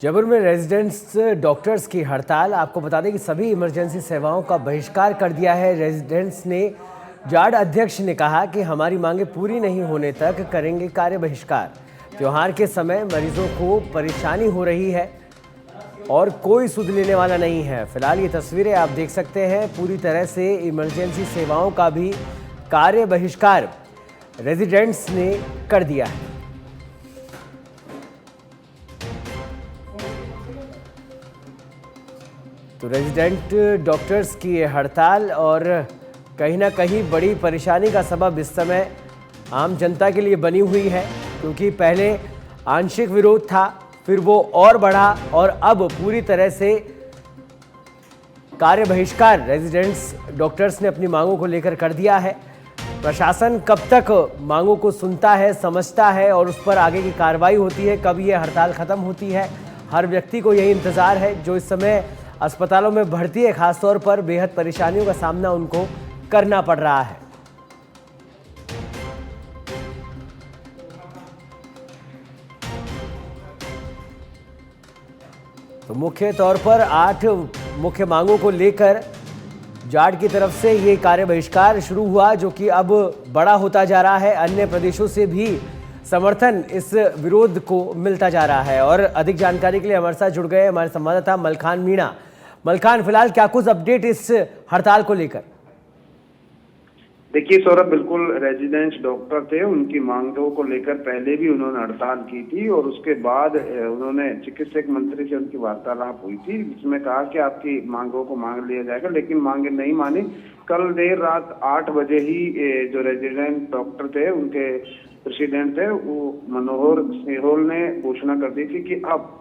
जयपुर में residents doctors की हड़ताल। आपको बता दें कि सभी इमरजेंसी सेवाओं का बहिष्कार कर दिया है। रेजिडेंट्स ने जाड अध्यक्ष ने कहा कि हमारी मांगे पूरी नहीं होने तक करेंगे कार्य बहिष्कार। त्योहार के समय मरीजों को परेशानी हो रही है और कोई सुध लेने वाला नहीं है। फिलहाल ये तस्वीरें आप देख सकते हैं। पूरी तरह से इमरजेंसी सेवाओं का भी कार्य बहिष्कार रेजिडेंट्स ने कर दिया है। तो रेजिडेंट डॉक्टर्स की ये हड़ताल और कहीं ना कहीं बड़ी परेशानी का सबब इस समय आम जनता के लिए बनी हुई है, क्योंकि पहले आंशिक विरोध था, फिर वो और बढ़ा और अब पूरी तरह से कार्य बहिष्कार रेजिडेंट्स डॉक्टर्स ने अपनी मांगों को लेकर कर दिया है। प्रशासन कब तक मांगों को सुनता है, समझता है और उस पर आगे की कार्रवाई होती है, कब ये हड़ताल खत्म होती है, हर व्यक्ति को यही इंतजार है जो इस समय अस्पतालों में भर्ती है। खासतौर पर बेहद परेशानियों का सामना उनको करना पड़ रहा है। तो मुख्य तौर पर 8 मुख्य मांगों को लेकर जाड की तरफ से ये कार्य बहिष्कार शुरू हुआ, जो कि अब बड़ा होता जा रहा है। अन्य प्रदेशों से भी समर्थन इस विरोध को मिलता जा रहा है। और अधिक जानकारी के लिए हमारे साथ जुड़ गए हमारे संवाददाता मलखान मीणा। मलखान, फिलहाल क्या कुछ अपडेट इस हड़ताल को लेकर? देखिए सौरभ, बिल्कुल रेजिडेंट्स डॉक्टर थे, उनकी मांगों को लेकर पहले भी उन्होंने हड़ताल की थी और उसके बाद उन्होंने चिकित्सक मंत्री से उनकी वार्तालाप हुई थी, जिसमें कहा कि आपकी मांगों को मांग लिया जाएगा, लेकिन मांगे नहीं मानी। कल देर रात 8 बजे ही जो रेजिडेंट डॉक्टर थे, उनके प्रेसिडेंट थे, वो मनोहर सिहोल ने घोषणा कर दी थी कि अब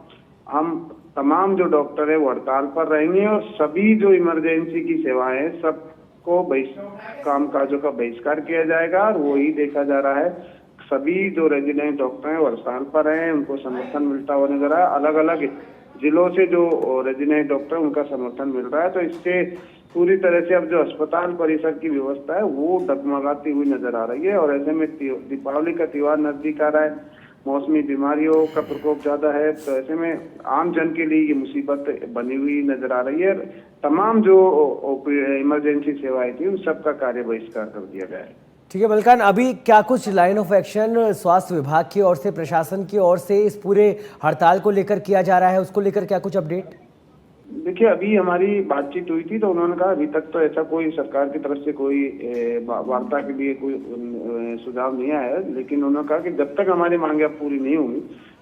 हम तमाम जो डॉक्टर है वो हड़ताल पर रहेंगे और सभी जो इमरजेंसी की सेवाएं हैं सबको काम काजों का बहिष्कार किया जाएगा। और वही देखा जा रहा है, सभी जो रेजिडेंट डॉक्टर हैं वो हड़ताल पर हैं, उनको समर्थन मिलता हुआ नजर आया। अलग अलग जिलों से जो रेजिडेंट डॉक्टर उनका समर्थन मिल रहा है, तो इससे पूरी तरह से अब जो अस्पताल परिसर की व्यवस्था है वो डगमगाती हुई नजर आ रही है। और ऐसे में दीपावली का त्योहार नजदीक आ रहा है, मौसमी बीमारियों का प्रकोप ज्यादा है, तो ऐसे में आम जन के लिए ये मुसीबत बनी हुई नजर आ रही है। तमाम जो इमरजेंसी सेवाएं थी उन सब का कार्य बहिष्कार कर दिया गया है। ठीक है मलखान, अभी क्या कुछ लाइन ऑफ एक्शन स्वास्थ्य विभाग की ओर से, प्रशासन की ओर से इस पूरे हड़ताल को लेकर किया जा रहा है, उसको लेकर क्या कुछ अपडेट? देखिए, अभी हमारी बातचीत हुई थी तो उन्होंने कहा अभी तक तो ऐसा कोई सरकार की तरफ से कोई वार्ता के लिए कोई सुझाव नहीं आया है, लेकिन उन्होंने कहा कि जब तक हमारी मांगे पूरी नहीं होंगी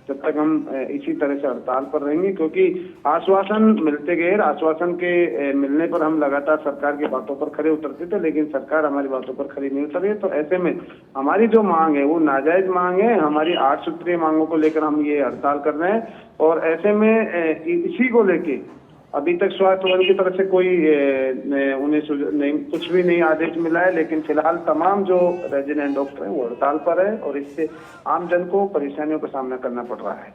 तब तक हम इसी तरह से हड़ताल पर रहेंगे, क्योंकि आश्वासन मिलते गए, आश्वासन के मिलने पर हम लगातार सरकार की बातों पर खरे उतरते थे, लेकिन सरकार हमारी बातों पर खरी नहीं उतर रही है। तो ऐसे में हमारी जो मांग है वो नाजायज मांग है। हमारी 8 सूत्रीय मांगों को लेकर हम ये हड़ताल कर रहे हैं और ऐसे में इसी को लेके अभी तक स्वास्थ्य विभाग की तरफ से कोई उन्हें नहीं, कुछ भी नहीं आदेश मिला है, लेकिन फिलहाल तमाम जो रेजिडेंट डॉक्टर हैं वो हड़ताल पर है और इससे आम जन को परेशानियों का सामना करना पड़ रहा है।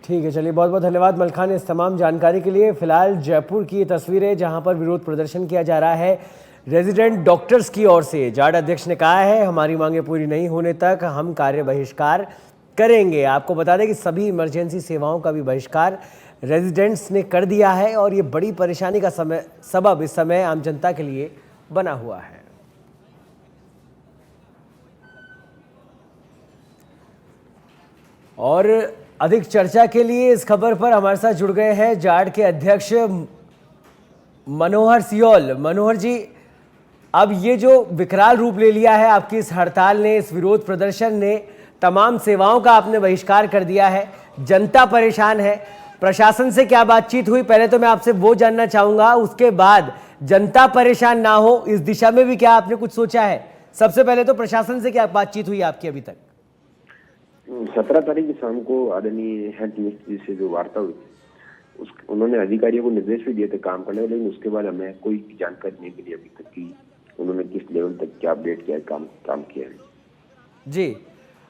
ठीक है, चलिए बहुत बहुत धन्यवाद मलखान इस तमाम जानकारी के लिए। फिलहाल जयपुर की ये तस्वीरें जहां पर विरोध प्रदर्शन किया जा रहा है रेजिडेंट डॉक्टर्स की ओर से। जाड अध्यक्ष ने कहा है हमारी मांगे पूरी नहीं होने तक हम कार्य बहिष्कार करेंगे। आपको बता दें कि सभी इमरजेंसी सेवाओं का भी बहिष्कार रेजिडेंट्स ने कर दिया है और ये बड़ी परेशानी का सबब इस समय आम जनता के लिए बना हुआ है। और अधिक चर्चा के लिए इस खबर पर हमारे साथ जुड़ गए हैं जाड के अध्यक्ष मनोहर सियोल। मनोहर जी, अब ये जो विकराल रूप ले लिया है आपकी इस हड़ताल ने, इस विरोध प्रदर्शन ने, तमाम सेवाओं का आपने बहिष्कार कर दिया है, जनता परेशान है, प्रशासन से क्या बातचीत हुई? पहले तो मैं आपसे वो जानना चाहूंगा, उसके बाद जनता परेशान ना हो इस दिशा में भी क्या आपने कुछ सोचा है? सबसे पहले तो प्रशासन से क्या बातचीत हुई आपकी अभी तक? 17 तारीख की शाम को आदरणीय हेल्थ मिनिस्ट्री से जो वार्ता हुई उन्होंने अधिकारियों को निर्देश भी दिए थे काम करने, लेकिन उसके बाद हमें कोई जानकारी नहीं मिली अभी तक कि उन्होंने किस लेवल तक क्या अपडेट किया है, काम किया है। जी,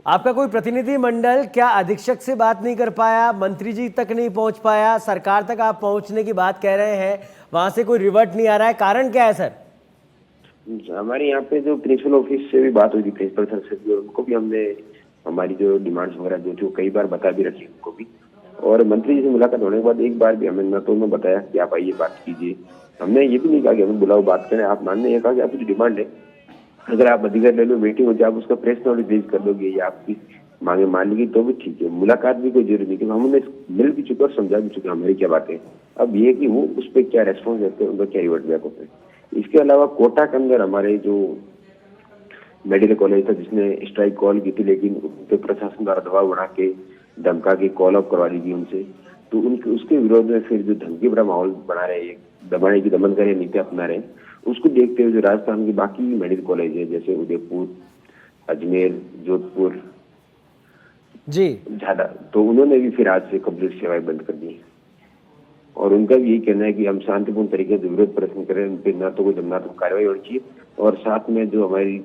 आपका कोई प्रतिनिधि मंडल क्या अधीक्षक से बात नहीं कर पाया, मंत्री जी तक नहीं पहुंच पाया, सरकार तक आप पहुंचने की बात कह रहे हैं, वहां से कोई रिवर्ट नहीं आ रहा है, कारण क्या है सर? हमारे यहाँ पे जो प्रिंसिपल ऑफिस से भी बात हुई थी, प्रिंसिपल सर से भी, उनको भी हमने हमारी जो डिमांड्स वगैरह जो कई बार बता भी रखी उनको भी, और मंत्री जी से मुलाकात होने के बाद एक बार भी हमें न तो उन्होंने बताया कि आप आइए बात कीजिए, हमने ये भी नहीं कहा कि हमें बुलाओ बात करें, आप मानने ये कहा कि आपकी जो डिमांड है अगर आप अधिकारी लेवल मीटिंग हो जाए आप उसका प्रेस नोट रिलीज कर दोगे या आपकी मांगे मान ली तो भी ठीक है, मुलाकात भी कोई जरूरी नहीं, क्योंकि हम उन्हें मिल भी चुके और समझा भी चुके हमारी क्या बातें। अब ये कि वो उस पर क्या रेस्पॉन्स देते हैं, उनका क्या रिवर्ट बैक होता है। इसके अलावा कोटा के अंदर हमारे जो मेडिकल कॉलेज था जिसने स्ट्राइक कॉल की थी, लेकिन उन पे प्रशासन द्वारा दबाव बढ़ा के धमका के कॉल अप करवा दी गई उनसे, तो उनके उसके विरोध में फिर जो धमकी भरा माहौल बना रहे, दबाने की दमनकारी नीति अपना रहे, उसको देखते हुए जो राजस्थान की बाकी मेडिकल कॉलेज है जैसे उदयपुर, अजमेर, जोधपुर जी ज्यादा, तो उन्होंने भी फिर आज से कंप्लीट सेवाएं बंद कर दी और उनका भी यही कहना है कि हम शांतिपूर्ण तरीके से विरोध प्रदर्शन करें, उन पर ना तो कोई दमनात्मक कार्रवाई होनी चाहिए और साथ में जो हमारी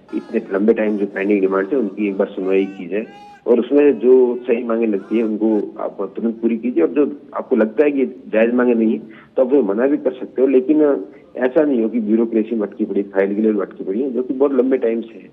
इतने लंबे टाइम जो पेंडिंग डिमांड है उनकी एक बार सुनवाई की जाए और उसमें जो सही मांगे लगती है उनको आप तुरंत पूरी कीजिए और जो आपको लगता है कि जायज मांगे नहीं है तो आप वो मना भी कर सकते हो, लेकिन ऐसा नहीं हो कि ब्यूरोक्रेसी में अटकी पड़ी, फाइल के लिए अटकी पड़ी है, जो कि बहुत लंबे टाइम से है।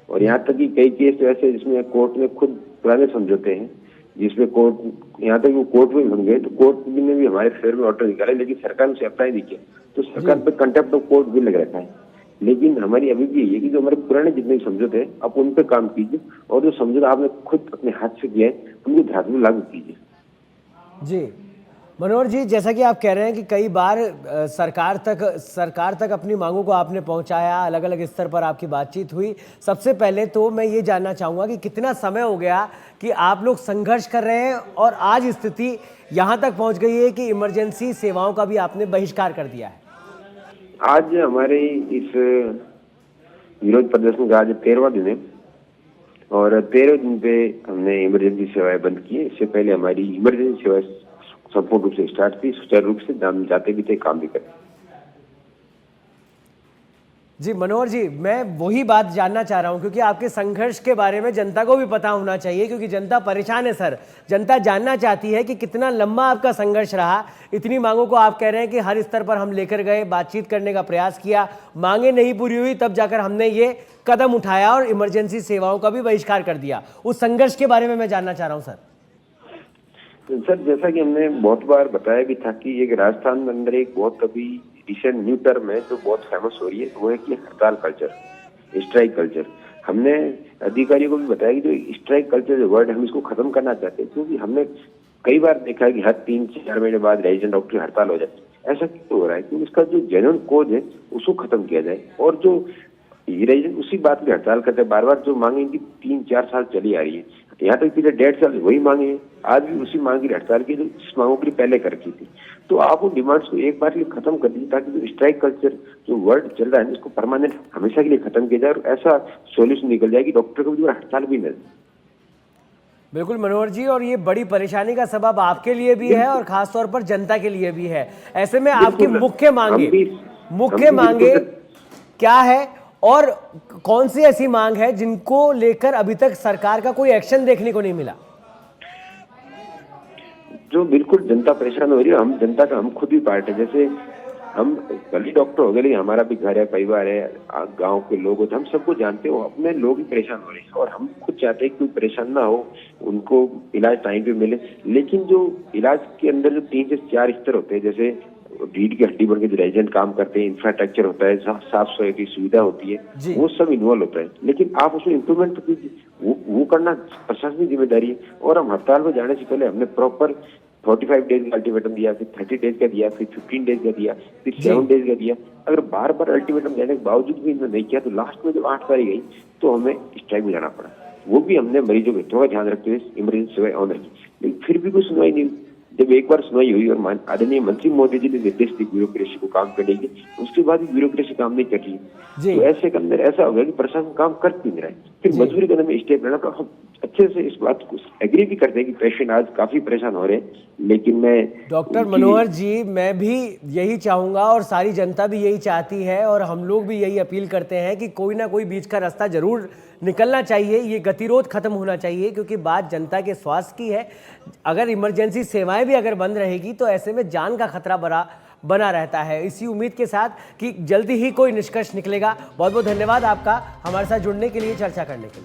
और यहाँ तक कि कई केस तो ऐसे जिसमें कोर्ट में खुद पुराने समझौते हैं जिसमें कोर्ट, यहाँ तक वो कोर्ट में बन गए तो कोर्ट ने भी हमारे फेवर में ऑर्डर निकाले, लेकिन सरकार ने उसे अप्लाई नहीं किया, तो सरकार पे कंटेम्प्ट ऑफ कोर्ट भी लग रखा है। लेकिन हमारी अभी भी यही है कि जो हमारे पुराने जितने समझौते हैं आप उन पे काम कीजिए और जो समझौता आपने खुद अपने हाथ से किया है उनको ध्यान में लागू कीजिए। जी मनोहर जी, जैसा कि आप कह रहे हैं कि कई बार सरकार तक अपनी मांगों को आपने पहुंचाया, अलग अलग स्तर पर आपकी बातचीत हुई। सबसे पहले तो मैं ये जानना चाहूँगा कि कितना समय हो गया कि आप लोग संघर्ष कर रहे हैं और आज स्थिति यहाँ तक पहुँच गई है कि इमरजेंसी सेवाओं का भी आपने बहिष्कार कर दिया है। आज हमारे इस विरोध प्रदर्शन का आज 13वां दिन है और 13वें दिन पे हमने इमरजेंसी सेवाएं बंद की है। इससे पहले हमारी इमरजेंसी सेवाएं संपूर्ण रूप से स्टार्ट थी, सुचारू रूप से हम जाते भी थे, काम भी करते। जी मनोहर जी, मैं वही बात जानना चाह रहा हूं क्योंकि आपके संघर्ष के बारे में जनता को भी पता होना चाहिए, क्योंकि जनता परेशान है सर। जनता जानना चाहती है कि कितना लंबा आपका संघर्ष रहा। इतनी मांगों को आप कह रहे हैं कि हर स्तर पर हम लेकर गए, बातचीत करने का प्रयास किया, मांगे नहीं पूरी हुई, तब जाकर हमने ये कदम उठाया और इमरजेंसी सेवाओं का भी बहिष्कार कर दिया। उस संघर्ष के बारे में मैं जानना चाह रहा हूँ सर। जैसा कि हमने बहुत बार बताया भी था कि एक राजस्थान में अंदर एक बहुत अभी रिसेंट न्यू टर्म है जो बहुत फेमस हो रही है, वो है कि हड़ताल कल्चर, स्ट्राइक कल्चर। हमने अधिकारियों को भी बताया कि जो स्ट्राइक कल्चर जो वर्ड हम इसको खत्म करना चाहते हैं, क्योंकि हमने कई बार देखा है कि हर 3 से 4 महीने बाद रेजिडेंट डॉक्टर की हड़ताल हो जाती है। ऐसा क्यों हो रहा है? क्योंकि इसका जो जेन्युइन कोज है उसको खत्म किया जाए और जो रेजिडेंट उसी बात की हड़ताल करते हैं बार बार, जो मांगे इनकी 3-4 साल चली आ रही है, यहाँ तक पिछले 1.5 साल वही मांगे हैं, आज भी उसी मांग की हड़ताल की जो जिस मांगों के लिए पहले कर रखी थी। तो आप उन डिमांड्स को एक बार के लिए खत्म कर दीजिए ताकि जो स्ट्राइक कल्चर जो वर्ड चल रहा है इसको परमानेंट हमेशा के लिए खत्म किया जाए और ऐसा सोल्यूशन निकल जाए कि डॉक्टर को भी हड़ताल भी न। बिल्कुल मनोहर जी, और ये बड़ी परेशानी का सबब आपके लिए भी है और खासतौर पर जनता के लिए भी है। ऐसे में आपकी मुख्य मांगे क्या है और कौन सी ऐसी मांग है जिनको लेकर अभी तक सरकार का कोई एक्शन देखने को नहीं मिला? जो बिल्कुल जनता परेशान हो रही है, हम जनता का हम खुद भी पार्ट है। जैसे हम भले डॉक्टर हो गए, लेकिन हमारा भी घर है, परिवार है, गांव के लोग हो, तो हम सबको जानते हो, अपने लोग भी परेशान हो रहे हैं और हम खुद चाहते हैं कि कोई परेशान ना हो, उनको इलाज टाइम पे मिले। लेकिन जो इलाज के अंदर जो 3 से 4 स्तर होते हैं, जैसे रीढ़ की हड्डी बन के जो रेजिडेंट काम करते हैं, इंफ्रास्ट्रक्चर होता है, साफ सफाई की सुविधा होती है, वो सब इन्वॉल्व होता है। लेकिन आप उसमें इम्प्रूवमेंट तो कीजिए, वो करना प्रशासनिक जिम्मेदारी है। और हम हड़ताल में जाने से पहले हमने प्रॉपर 45 डेज का अल्टीमेटम दिया, फिर 30 डेज का दिया, फिर 15 डेज का दिया, फिर 7 डेज का दिया। अगर बार बार अल्टीमेटम देने के बावजूद भी इन्होंने नहीं किया तो लास्ट में जब 8 तारीख गई तो हमें स्ट्राइक में जाना पड़ा। वो भी हमने मरीजों के हितों का ध्यान रखते हुए इमरजेंसी सेवाएं ऑन रखी, लेकिन फिर भी कोई सुनवाई नहीं। जब एक बार सुनवाई हुई और आदरणीय मंत्री मोदी जी ने निर्देश दिए ब्यूरोक्रेसी को काम करने के, उसके बाद भी ब्यूरोक्रेसी काम नहीं कर रही, तो ऐसे के अंदर ऐसा हो गया कि प्रशासन काम कर नहीं रहा है। फिर मजबूरी के अंदर स्टेप लेना, तो हम अच्छे से इस बात को एग्री भी करते हैं कि पेशेंट आज काफी परेशान हो रहे हैं। लेकिन मैं डॉक्टर मनोहर जी, मैं भी यही चाहूंगा और सारी जनता भी यही चाहती है और हम लोग भी यही अपील करते हैं कि कोई ना कोई बीच का रास्ता जरूर निकलना चाहिए, ये गतिरोध खत्म होना चाहिए, क्योंकि बात जनता के स्वास्थ्य की है। अगर इमरजेंसी सेवाएं भी अगर बंद रहेगी तो ऐसे में जान का खतरा बना रहता है। इसी उम्मीद के साथ कि जल्दी ही कोई निष्कर्ष निकलेगा। बहुत बहुत धन्यवाद आपका हमारे साथ जुड़ने के लिए, चर्चा करने के लिए।